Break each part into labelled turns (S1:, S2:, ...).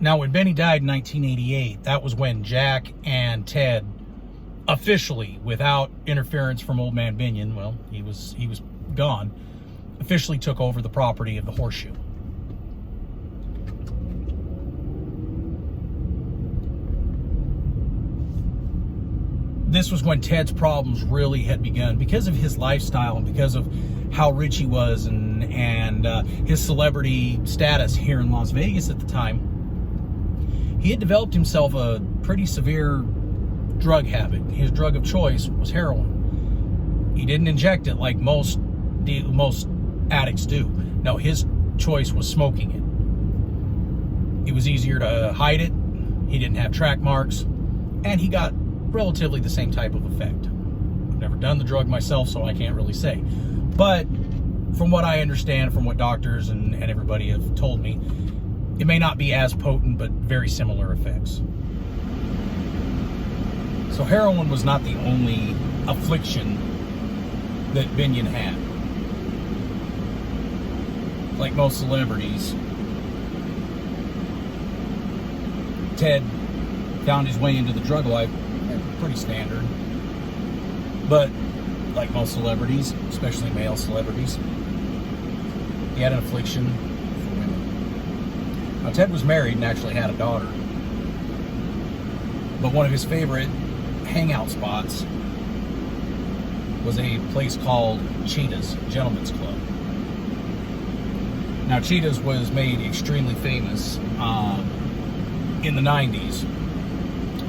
S1: Now, when Benny died in 1988, that was when Jack and Ted officially, without interference from Old Man Binion, well, he was gone, officially took over the property of the Horseshoe. This was when Ted's problems really had begun because of his lifestyle and because of how rich he was and his celebrity status here in Las Vegas at the time. He had developed himself a pretty severe drug habit. His drug of choice was heroin. He didn't inject it like most addicts do. No, his choice was smoking it. It was easier to hide it. He didn't have track marks, and he got relatively the same type of effect. I've never done the drug myself, so I can't really say. But from what I understand, from what doctors and everybody have told me, it may not be as potent, but very similar effects. So heroin was not the only affliction that Binion had. Like most celebrities, Ted found his way into the drug life pretty standard. But like most celebrities, especially male celebrities, he had an affliction for women. Now, Ted was married and actually had a daughter. But one of his favorite hangout spots was a place called Cheetah's Gentlemen's Club. Now, Cheetah's was made extremely famous in the 90s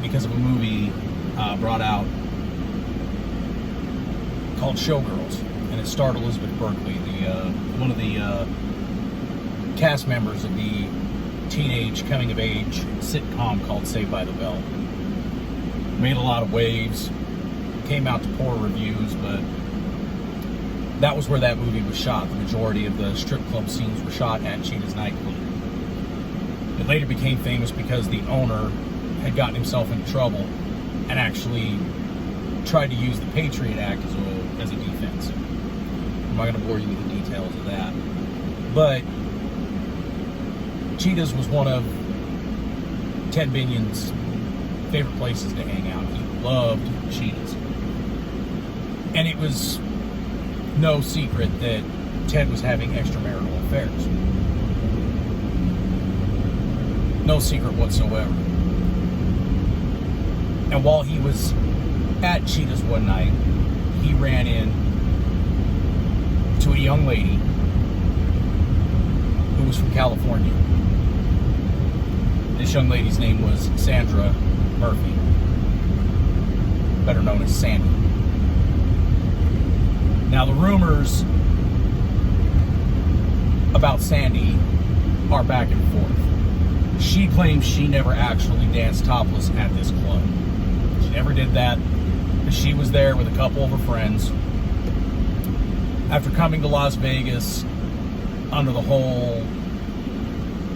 S1: because of a movie brought out called Showgirls, and it starred Elizabeth Berkley, one of the cast members of the teenage coming-of-age sitcom called Saved by the Bell. Made a lot of waves, came out to poor reviews, but that was where that movie was shot. The majority of the strip club scenes were shot at Cheetah's nightclub. It later became famous because the owner had gotten himself into trouble and actually tried to use the Patriot Act as a defense. I'm not going to bore you with the details of that. But Cheetah's was one of Ted Binion's favorite places to hang out. He loved Cheetah's. And it was no secret that Ted was having extramarital affairs. No secret whatsoever. And while he was at Cheetah's one night, he ran in to a young lady who was from California. This young lady's name was Sandra Murphy, better known as Sandy. Now, the rumors about Sandy are back and forth. She claims she never actually danced topless at this club. She never did that. She was there with a couple of her friends after coming to Las Vegas under the whole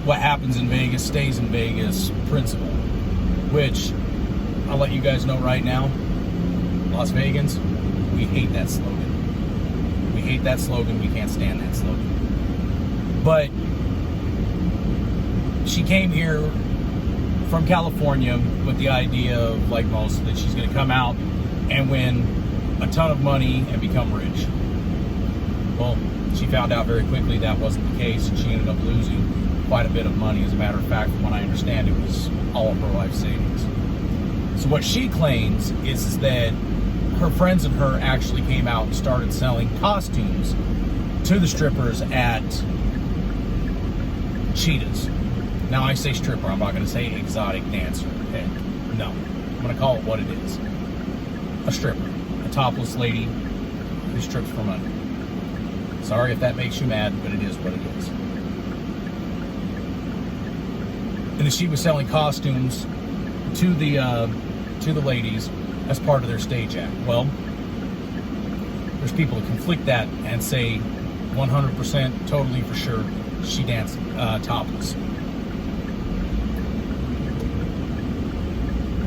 S1: what happens in Vegas stays in Vegas principle, which I'll let you guys know right now, Las Vegans, we hate that slogan. We hate that slogan. We can't stand that slogan. But she came here from California with the idea of, like most, that she's going to come out and win a ton of money and become rich. Well, she found out very quickly that wasn't the case, and she ended up losing quite a bit of money. As a matter of fact, from what I understand, it was all of her life savings. So what she claims is that her friends and her actually came out and started selling costumes to the strippers at Cheetah's. Now, I say stripper, I'm not going to say exotic dancer. Okay? No, I'm going to call it what it is. A stripper. A topless lady who strips for money. Sorry if that makes you mad, but it is what it is. And then she was selling costumes to the ladies as part of their stage act. Well, there's people that conflict that and say 100% totally for sure she danced topless.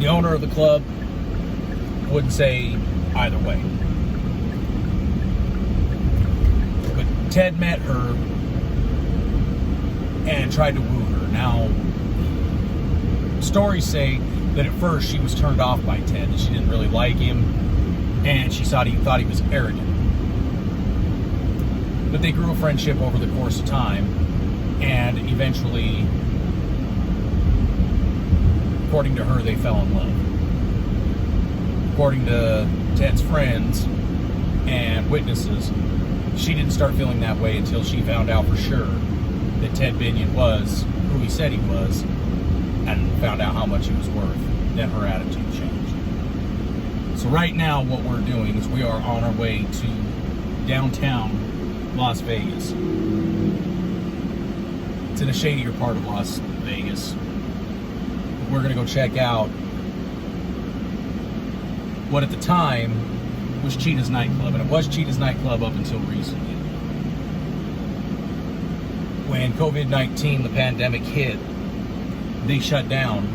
S1: The owner of the club wouldn't say either way. But Ted met her and tried to woo her. Now, stories say that at first she was turned off by Ted, that she didn't really like him, and she thought he was arrogant. But they grew a friendship over the course of time, and eventually, according to her, they fell in love. According to Ted's friends and witnesses, she didn't start feeling that way until she found out for sure that Ted Binion was who he said he was, and found out how much he was worth. Then her attitude changed. So right now what we're doing is we are on our way to downtown Las Vegas. It's in a shadier part of Las Vegas. We're going to go check out what at the time was Cheetah's nightclub, and it was Cheetah's nightclub up until recently. When COVID-19, the pandemic, hit, they shut down,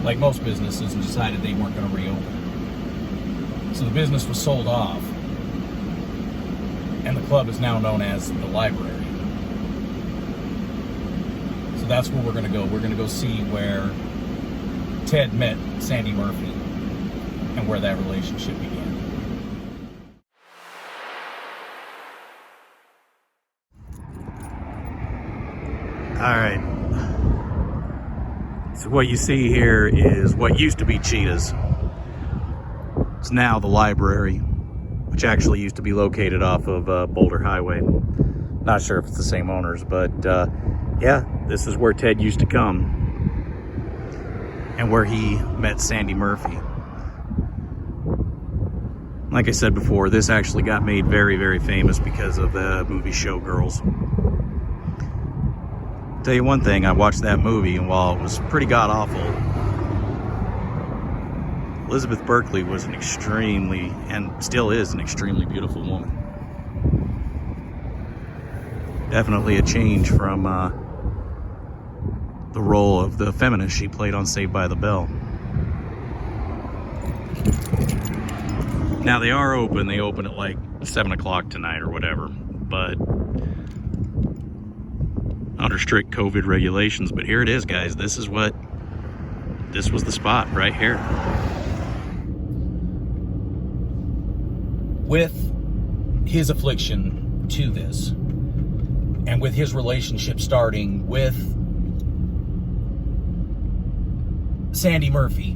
S1: like most businesses, and decided they weren't going to reopen. So the business was sold off, and the club is now known as the Library. So that's where we're going to go. We're going to go see where Ted met Sandy Murphy and where that relationship began. All right. So what you see here is what used to be Cheetah's. It's now the Library, which actually used to be located off of Boulder Highway. Not sure if it's the same owners, but yeah, this is where Ted used to come and where he met Sandy Murphy. Like I said before, this actually got made very, very famous because of the movie Showgirls. Tell you one thing, I watched that movie, and while it was pretty god-awful, Elizabeth Berkley was an extremely, and still is, an extremely beautiful woman. Definitely a change from the role of the feminist she played on Saved by the Bell. Now they are open. They open at like 7 o'clock tonight or whatever, but under strict COVID regulations. But here it is, guys. This was the spot right here. With his affliction to this, and with his relationship starting with Sandy Murphy,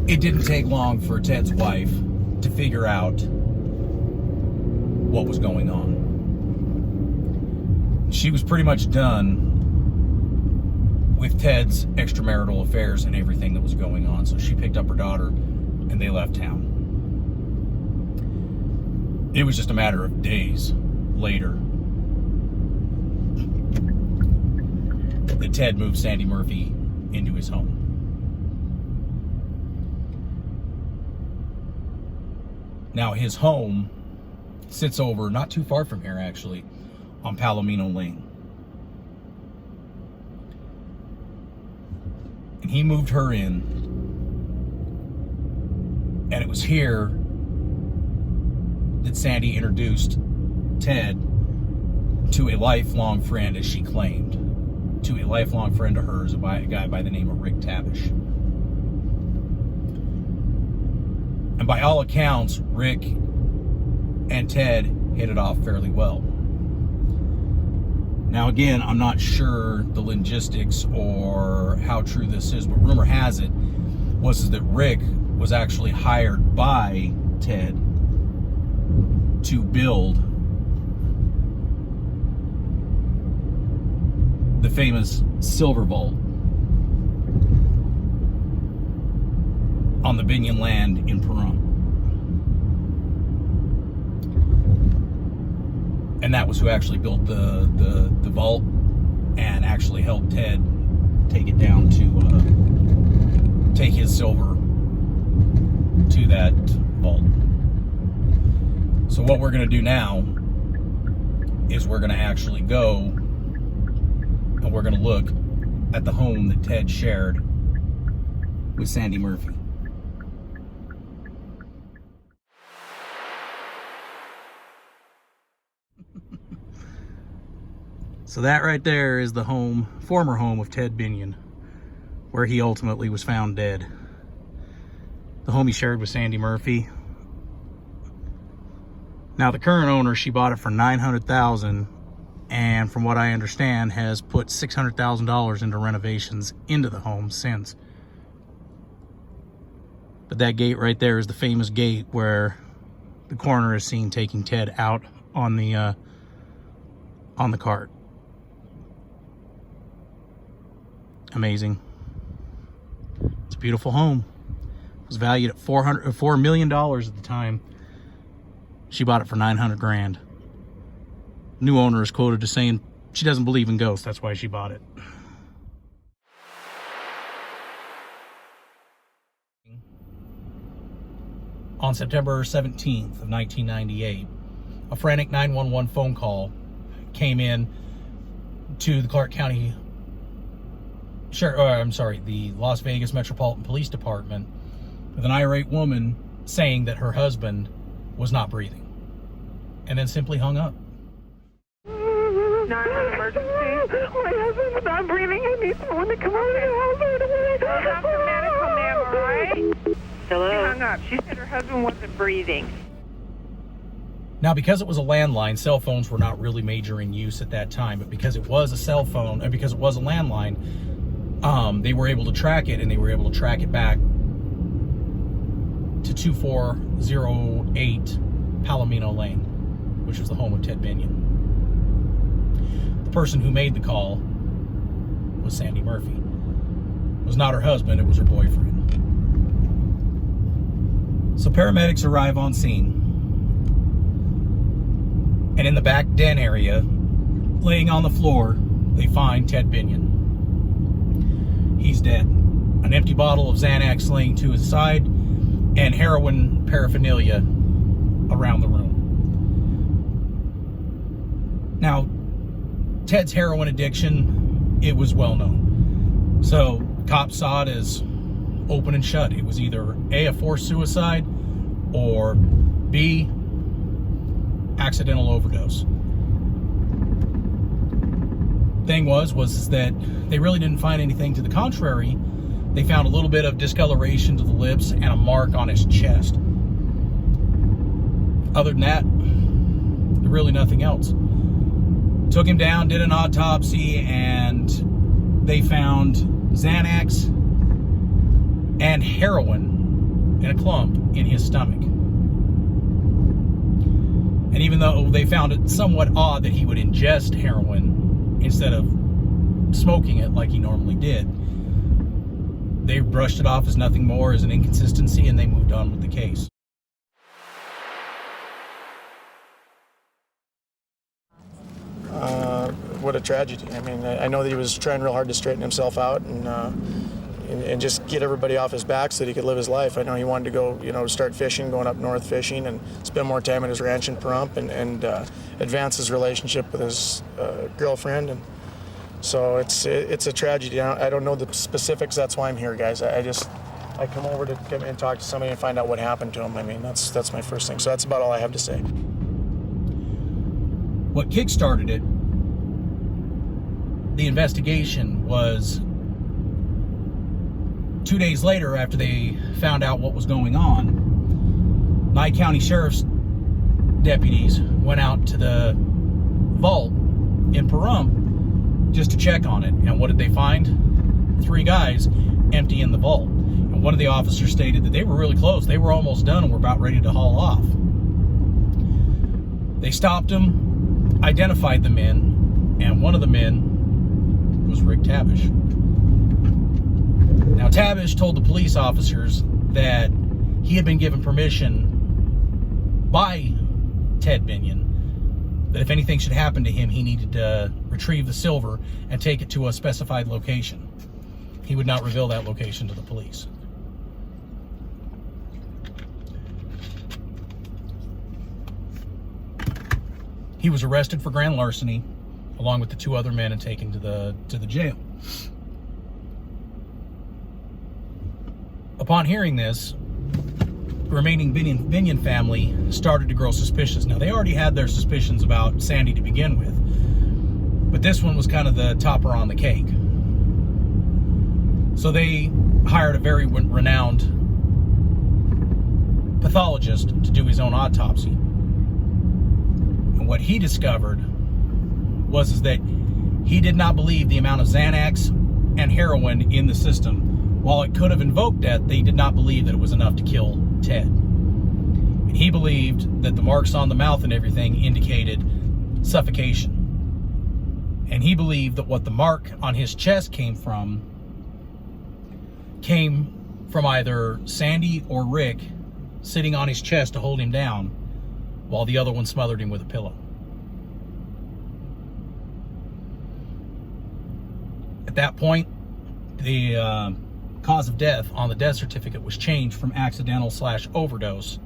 S1: it didn't take long for Ted's wife to figure out what was going on. She was pretty much done with Ted's extramarital affairs and everything that was going on. So she picked up her daughter and they left town. It was just a matter of days later that Ted moved Sandy Murphy into his home. Now his home sits over, not too far from here actually, on Palomino Lane. And he moved her in, and it was here that Sandy introduced Ted to a lifelong friend, as she claimed, to a lifelong friend of hers, a guy by the name of Rick Tabish. And by all accounts, Rick and Ted hit it off fairly well. Now again, I'm not sure the logistics or how true this is, but rumor has it was that Rick was actually hired by Ted to build the famous Silver Vault on the Binion land in Pahrump. And that was who actually built the vault and actually helped Ted take it down to take his silver to that vault. So what we're going to do now is we're going to actually go and we're going to look at the home that Ted shared with Sandy Murphy. So that right there is the home, former home of Ted Binion, where he ultimately was found dead. The home he shared with Sandy Murphy. Now the current owner, she bought it for $900,000, and from what I understand, has put $600,000 into renovations into the home since. But that gate right there is the famous gate where the coroner is seen taking Ted out on the cart. Amazing. It's a beautiful home. It was valued at $4 million at the time. She bought it for 900 grand. New owner is quoted as saying she doesn't believe in ghosts. That's why she bought it. On September 17th of 1998, a frantic 911 phone call came in to the Clark County the Las Vegas Metropolitan Police Department with an irate woman saying that her husband was not breathing, and then simply hung up.
S2: 911 emergency. My husband's not breathing. I need someone to come over to the house right away. Hold on for medical, ma'am, all right? Hello? She hung up. She said her husband wasn't breathing.
S1: Now, because it was a landline, cell phones were not really major in use at that time, but because it was a cell phone, and because it was a landline, they were able to track it, and they were able to track it back to 2408 Palomino Lane, which was the home of Ted Binion. The person who made the call was Sandy Murphy. It was not her husband, it was her boyfriend. So paramedics arrive on scene, and in the back den area, laying on the floor, they find Ted Binion. He's dead. An empty bottle of Xanax laying to his side, and heroin paraphernalia around the room. Now, Ted's heroin addiction, it was well known. So cops saw it as open and shut. It was either A, forced suicide, or B, accidental overdose. Thing was that they really didn't find anything to the contrary. They found a little bit of discoloration to the lips and a mark on his chest. Other than that, really nothing else. Took him down, did an autopsy, and they found Xanax and heroin in a clump in his stomach. And even though they found it somewhat odd that he would ingest heroin instead of smoking it like he normally did, they brushed it off as nothing more, as an inconsistency, and they moved on with the case.
S3: What a tragedy. I mean, I know that he was trying real hard to straighten himself out and just get everybody off his back so that he could live his life. I know he wanted to go, start fishing, going up north fishing, and spend more time at his ranch in Pahrump and advance his relationship with his girlfriend. And so it's a tragedy. I don't know the specifics. That's why I'm here, guys. I come over to come and talk to somebody and find out what happened to him. I mean, that's my first thing. So that's about all I have to say.
S1: What kickstarted it, the investigation, was 2 days later, after they found out what was going on, Nye County Sheriff's deputies went out to the vault in Pahrump just to check on it. And what did they find? 3 guys empty in the vault. And one of the officers stated that they were really close. They were almost done and were about ready to haul off. They stopped them, identified the men, and one of the men was Rick Tabish. Now, Tabish told the police officers that he had been given permission by Ted Binion that if anything should happen to him, he needed to retrieve the silver and take it to a specified location. He would not reveal that location to the police. He was arrested for grand larceny along with the 2 other men and taken to the jail. Upon hearing this, the remaining Binion family started to grow suspicious. Now, they already had their suspicions about Sandy to begin with, but But this one was kind of the topper on the cake. So they hired a very renowned pathologist to do his own autopsy. And what he discovered was that he did not believe the amount of Xanax and heroin in the system. While it could have invoked death, they did not believe that it was enough to kill Ted. And he believed that the marks on the mouth and everything indicated suffocation. And he believed that what the mark on his chest came from either Sandy or Rick sitting on his chest to hold him down while the other one smothered him with a pillow. At that point, the cause of death on the death certificate was changed from accidental/overdose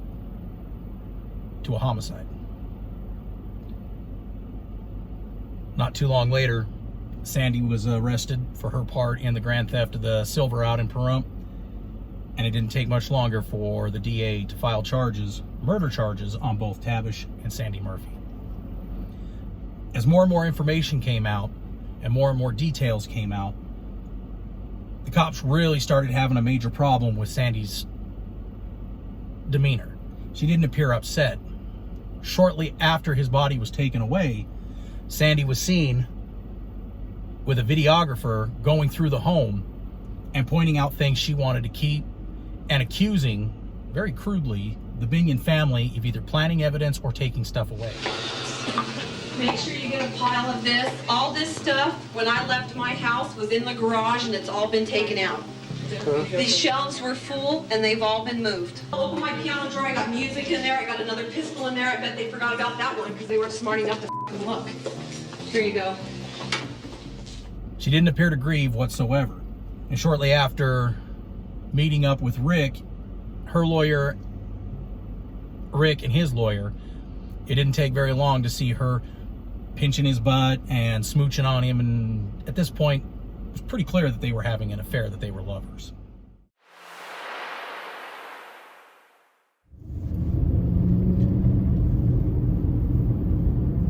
S1: to a homicide. Not too long later, Sandy was arrested for her part in the grand theft of the silver out in Pahrump, and it didn't take much longer for the DA to file murder charges on both Tabish and Sandy Murphy. As more and more information came out and more details came out, the cops really started having a major problem with Sandy's demeanor. She didn't appear upset. Shortly after his body was taken away, Sandy was seen with a videographer going through the home and pointing out things she wanted to keep and accusing, very crudely, the Binion family of either planting evidence or taking stuff away.
S4: Make sure you get a pile of this. All this stuff, when I left my house, was in the garage and it's all been taken out. These shelves were full and they've all been moved. I opened my piano drawer, I got music in there, I got another pistol in there. I bet they forgot about that one because they weren't smart enough to f***ing look. Here you go.
S1: She didn't appear to grieve whatsoever. And shortly after meeting up with Rick and his lawyer, it didn't take very long to see her pinching his butt and smooching on him. And at this point, it was pretty clear that they were having an affair, that they were lovers.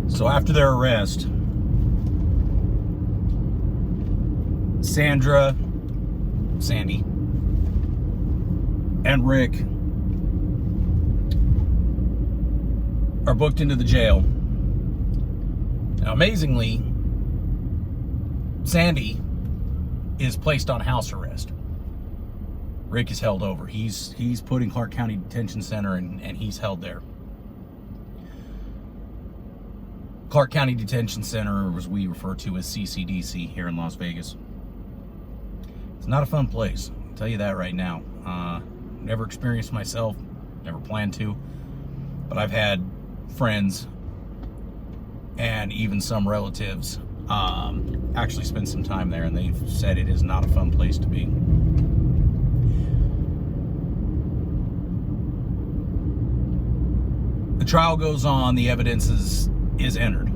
S1: So after their arrest, Sandy, and Rick are booked into the jail. Now, amazingly, Sandy is placed on house arrest. Rick is held over. He's put in Clark County Detention Center and he's held there. Clark County Detention Center, or as we refer to as CCDC here in Las Vegas. It's not a fun place, I'll tell you that right now. Never experienced myself, never planned to, but I've had friends and even some relatives actually spend some time there, and they've said it is not a fun place to be. The trial goes on, the evidence is entered.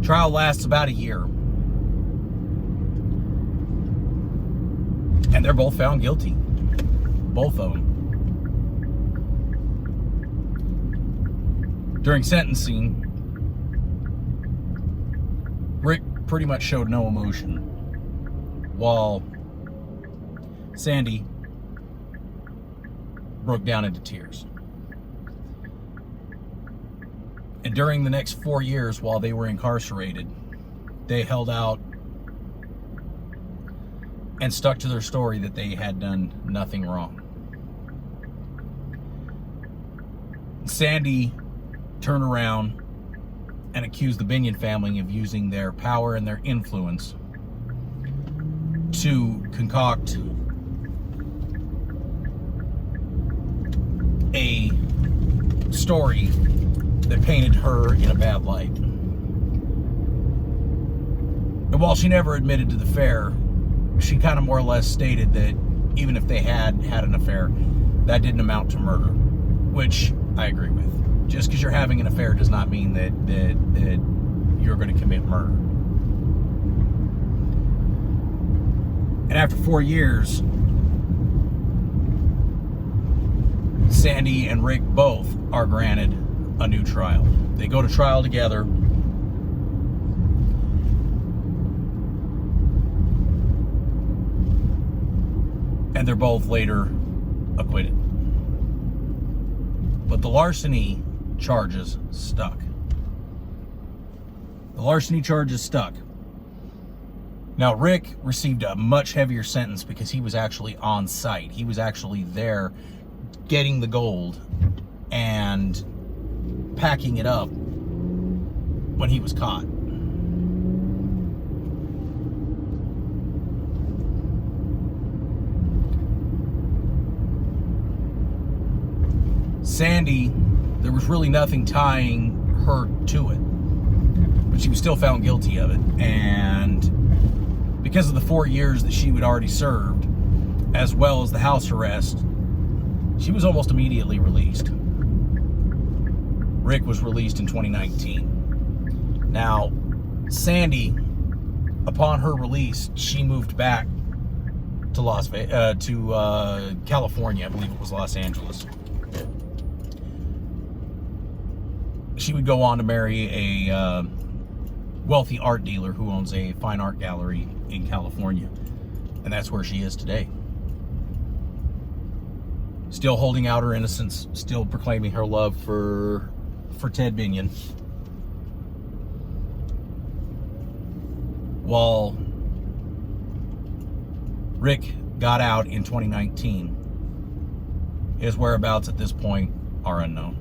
S1: Trial lasts about a year. And they're both found guilty. Both of them. During sentencing, Rick pretty much showed no emotion, while Sandy broke down into tears. And during the next 4 years while they were incarcerated, they held out and stuck to their story that they had done nothing wrong. Sandy turned around and accused the Binion family of using their power and their influence to concoct a story that painted her in a bad light. And while she never admitted to the affair, she kind of more or less stated that even if they had an affair, that didn't amount to murder, which I agree with. Just because you're having an affair does not mean that you're going to commit murder. And after 4 years, Sandy and Rick both are granted a new trial. They go to trial together, and they're both later acquitted. But the larceny charges stuck. The larceny charges stuck. Now, Rick received a much heavier sentence because he was actually on site. He was actually there getting the gold and packing it up when he was caught. Sandy, there was really nothing tying her to it, but she was still found guilty of it. And because of the 4 years that she had already served, as well as the house arrest, she was almost immediately released. Rick was released in 2019. Now, Sandy, upon her release, she moved back to California. I believe it was Los Angeles. She would go on to marry a wealthy art dealer who owns a fine art gallery in California, and that's where she is today. Still holding out her innocence, still proclaiming her love for Ted Binion. While Rick got out in 2019, his whereabouts at this point are unknown.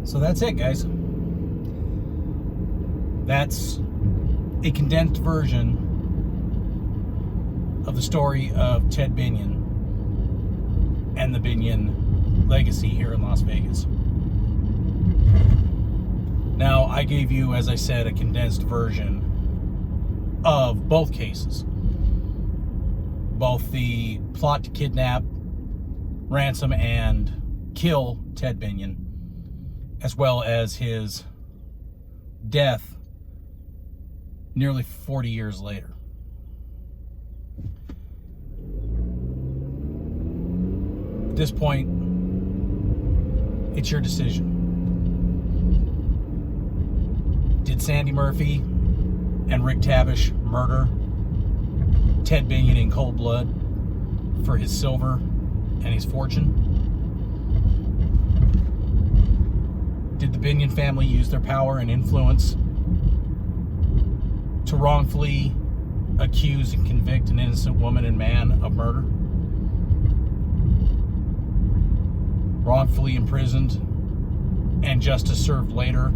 S1: So that's it, guys. That's a condensed version of the story of Ted Binion and the Binion legacy here in Las Vegas. Now, I gave you, as I said, a condensed version of both cases. Both the plot to kidnap, ransom, and kill Ted Binion, as well as his death nearly 40 years later. At this point, it's your decision. Did Sandy Murphy and Rick Tabish murder Ted Binion in cold blood for his silver and his fortune? Did the Binion family use their power and influence to wrongfully accuse and convict an innocent woman and man of murder? Wrongfully imprisoned and justice served later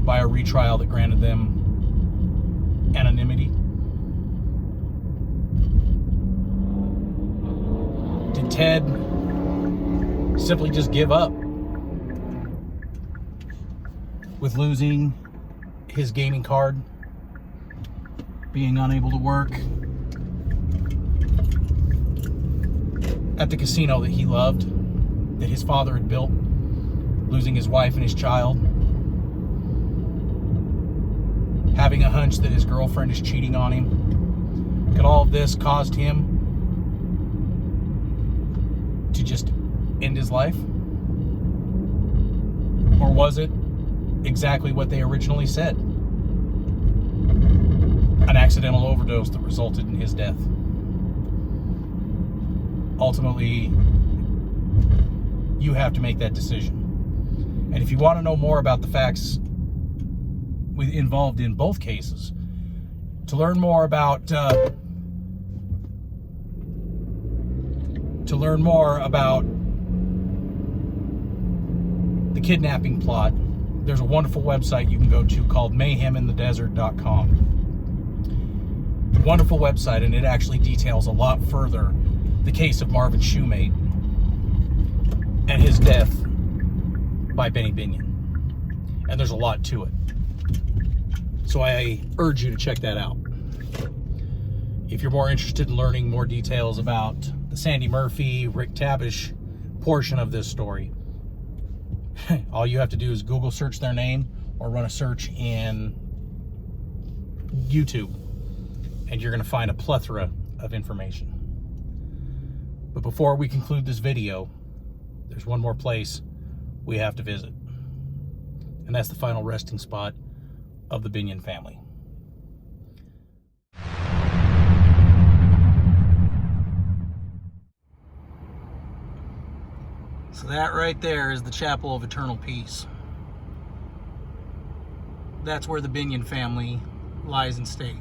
S1: by a retrial that granted them anonymity? Did Ted simply just give up with losing his gaming card, being unable to work at the casino that he loved, that his father had built, losing his wife and his child, having a hunch that his girlfriend is cheating on him? Could all of this caused him to just end his life? Or was it exactly what they originally said? An accidental overdose that resulted in his death. Ultimately, you have to make that decision. And if you want to know more about the facts involved in both cases, to learn more about the kidnapping plot, there's a wonderful website you can go to called mayheminthedesert.com. Wonderful website, and it actually details a lot further the case of Marvin Shoemate and his death by Benny Binion. And there's a lot to it. So I urge you to check that out. If you're more interested in learning more details about the Sandy Murphy, Rick Tabish portion of this story, all you have to do is Google search their name or run a search in YouTube, and you're going to find a plethora of information. But before we conclude this video, there's one more place we have to visit. And that's the final resting spot of the Binion family. So that right there is the Chapel of Eternal Peace. That's where the Binion family lies in state.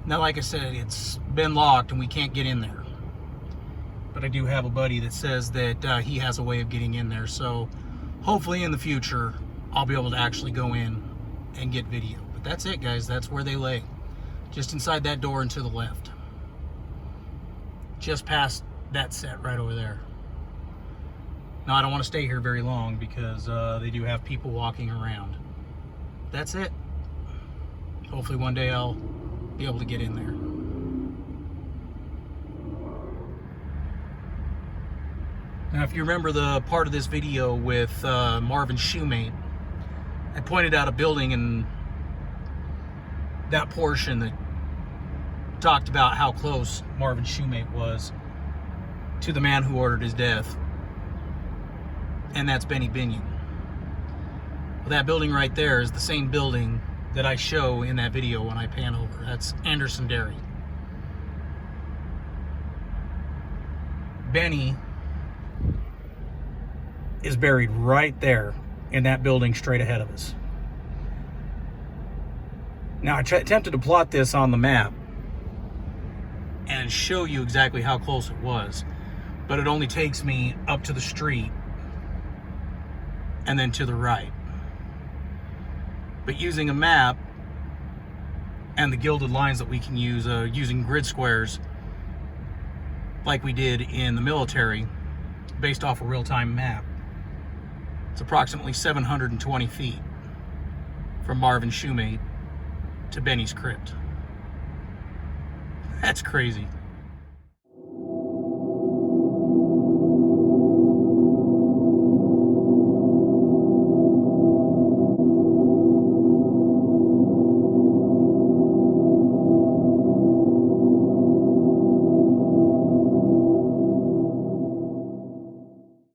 S1: Now, like I said, it's been locked and we can't get in there. But I do have a buddy that says that he has a way of getting in there. So hopefully in the future, I'll be able to actually go in and get video. But that's it, guys. That's where they lay. Just inside that door and to the left. Just past that set right over there. Now, I don't want to stay here very long because they do have people walking around. That's it. Hopefully one day I'll be able to get in there. Now, if you remember the part of this video with Marvin's shoemate, I pointed out a building in that portion that talked about how close Marvin's shoemate was to the man who ordered his death. And that's Benny Binion. Well, that building right there is the same building that I show in that video when I pan over. That's Anderson Dairy. Benny is buried right there in that building straight ahead of us. Now, I attempted to plot this on the map and show you exactly how close it was, but it only takes me up to the street and then to the right. But using a map and the gilded lines that we can use, using grid squares like we did in the military, based off a real-time map, it's approximately 720 feet from Marvin's shoemate to Benny's crypt. That's crazy.